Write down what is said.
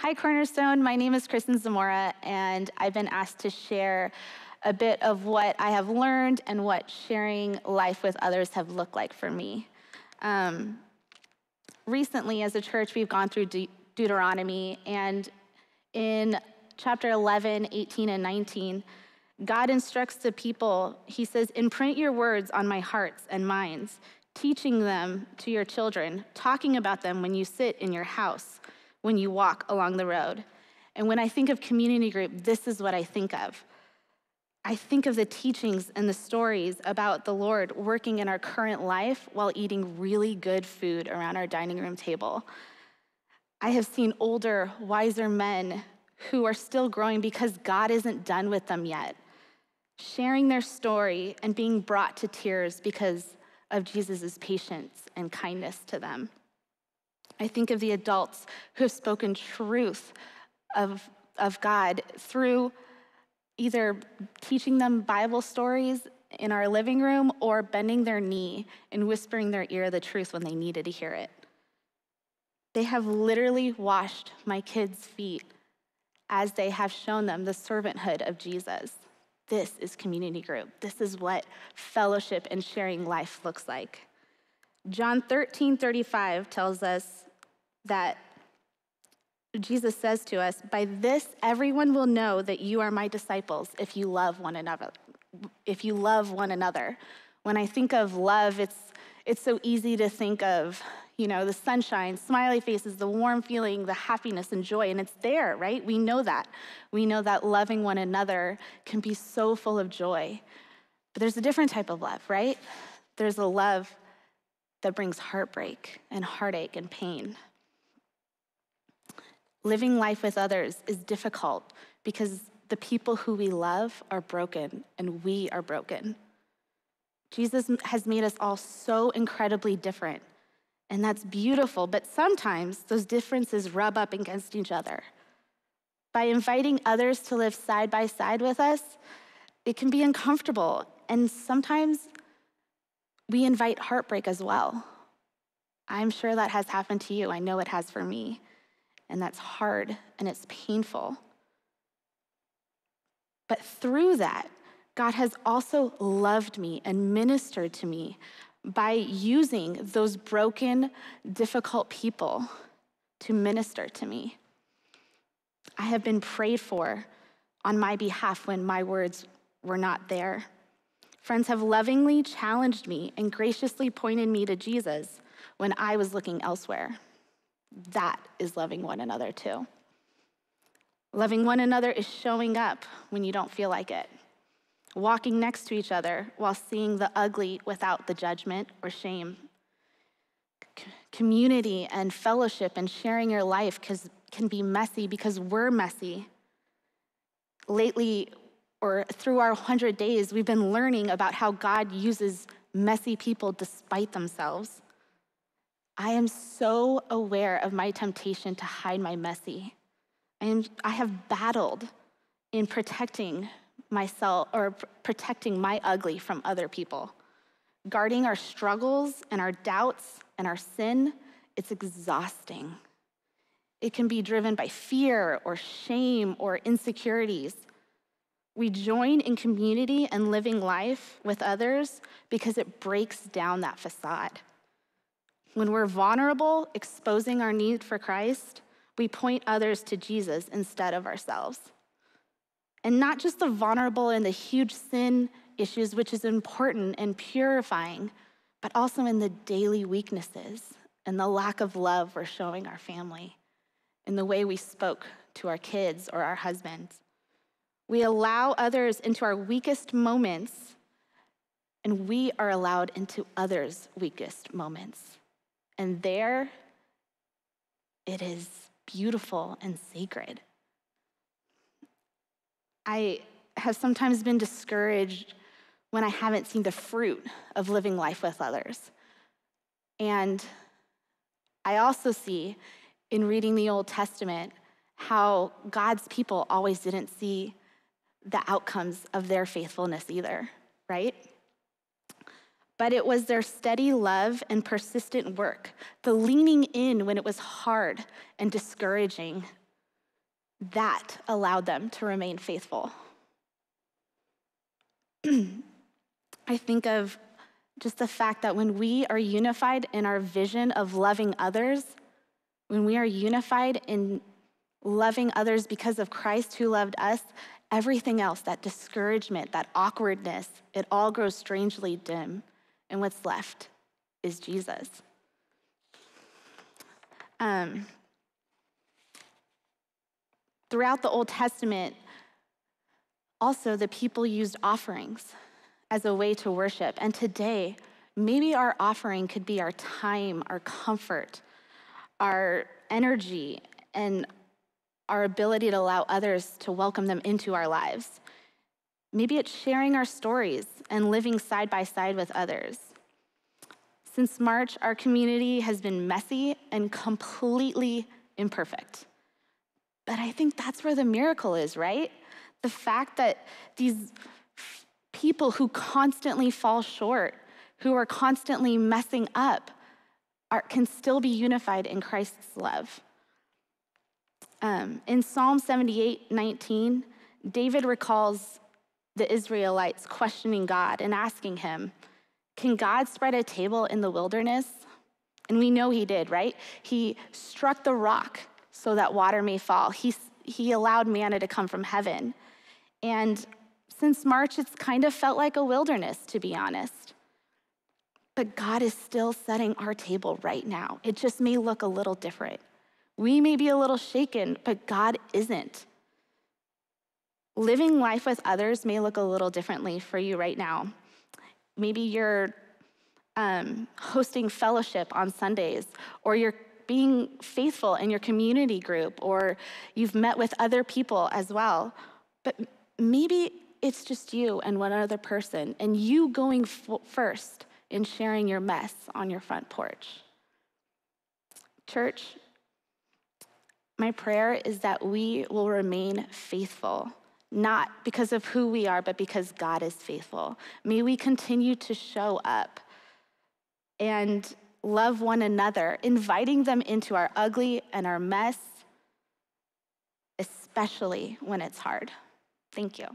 Hi, Cornerstone. My name is Kristin Zamora, and I've been asked to share a bit of what I have learned and what sharing life with others have looked like for me. Recently, as a church, we've gone through Deuteronomy, and in chapter 11, 18, and 19, God instructs the people, he says, "Imprint your words on my hearts and minds, teaching them to your children, talking about them when you sit in your house, when you walk along the road." And when I think of community group, this is what I think of. I think of the teachings and the stories about the Lord working in our current life while eating really good food around our dining room table. I have seen older, wiser men who are still growing because God isn't done with them yet, sharing their story and being brought to tears because of Jesus' patience and kindness to them. I think of the adults who have spoken truth of God through either teaching them Bible stories in our living room or bending their knee and whispering their ear the truth when they needed to hear it. They have literally washed my kids' feet as they have shown them the servanthood of Jesus. This is community group. This is what fellowship and sharing life looks like. John 13:35 tells us that Jesus says to us, "By this everyone will know that you are my disciples if you love one another." If you love one another. When I think of love, it's so easy to think of, the sunshine, smiley faces, the warm feeling, the happiness and joy, and it's there, right? We know that. We know that loving one another can be so full of joy. But there's a different type of love, right? There's a love that brings heartbreak and heartache and pain. Living life with others is difficult because the people who we love are broken and we are broken. Jesus has made us all so incredibly different, and that's beautiful, but sometimes those differences rub up against each other. By inviting others to live side by side with us, it can be uncomfortable, and sometimes we invite heartbreak as well. I'm sure that has happened to you. I know it has for me. And that's hard and it's painful. But through that, God has also loved me and ministered to me by using those broken, difficult people to minister to me. I have been prayed for on my behalf when my words were not there. Friends have lovingly challenged me and graciously pointed me to Jesus when I was looking elsewhere. That is loving one another too. Loving one another is showing up when you don't feel like it. Walking next to each other while seeing the ugly without the judgment or shame. Community and fellowship and sharing your life can be messy because we're messy. Lately, or through our 100 days, we've been learning about how God uses messy people despite themselves. I am so aware of my temptation to hide my messy. I have battled in protecting myself or protecting my ugly from other people. Guarding our struggles and our doubts and our sin, it's exhausting. It can be driven by fear or shame or insecurities. We join in community and living life with others because it breaks down that facade. When we're vulnerable, exposing our need for Christ, we point others to Jesus instead of ourselves. And not just the vulnerable and the huge sin issues, which is important and purifying, but also in the daily weaknesses and the lack of love we're showing our family, in the way we spoke to our kids or our husbands. We allow others into our weakest moments, and we are allowed into others' weakest moments. And there, it is beautiful and sacred. I have sometimes been discouraged when I haven't seen the fruit of living life with others. And I also see in reading the Old Testament how God's people always didn't see the outcomes of their faithfulness either, right? But it was their steady love and persistent work, the leaning in when it was hard and discouraging, that allowed them to remain faithful. I think of just the fact that when we are unified in our vision of loving others, when we are unified in loving others because of Christ who loved us, everything else, that discouragement, that awkwardness, it all grows strangely dim. And what's left is Jesus. Throughout the Old Testament, also the people used offerings as a way to worship. And today, maybe our offering could be our time, our comfort, our energy, and our ability to allow others to welcome them into our lives. Maybe it's sharing our stories and living side by side with others. Since March, our community has been messy and completely imperfect. But I think that's where the miracle is, right? The fact that these people who constantly fall short, who are constantly messing up, can still be unified in Christ's love. In Psalm 78:19, David recalls the Israelites questioning God and asking him, can God spread a table in the wilderness? And we know he did, right? He struck the rock so that water may fall. He allowed manna to come from heaven. And since March, it's kind of felt like a wilderness, to be honest. But God is still setting our table right now. It just may look a little different. We may be a little shaken, but God isn't. Living life with others may look a little differently for you right now. Maybe you're hosting fellowship on Sundays, or you're being faithful in your community group, or you've met with other people as well. But maybe it's just you and one other person, and you going first in sharing your mess on your front porch. Church, my prayer is that we will remain faithful, not because of who we are, but because God is faithful. May we continue to show up and love one another, inviting them into our ugly and our mess, especially when it's hard. Thank you.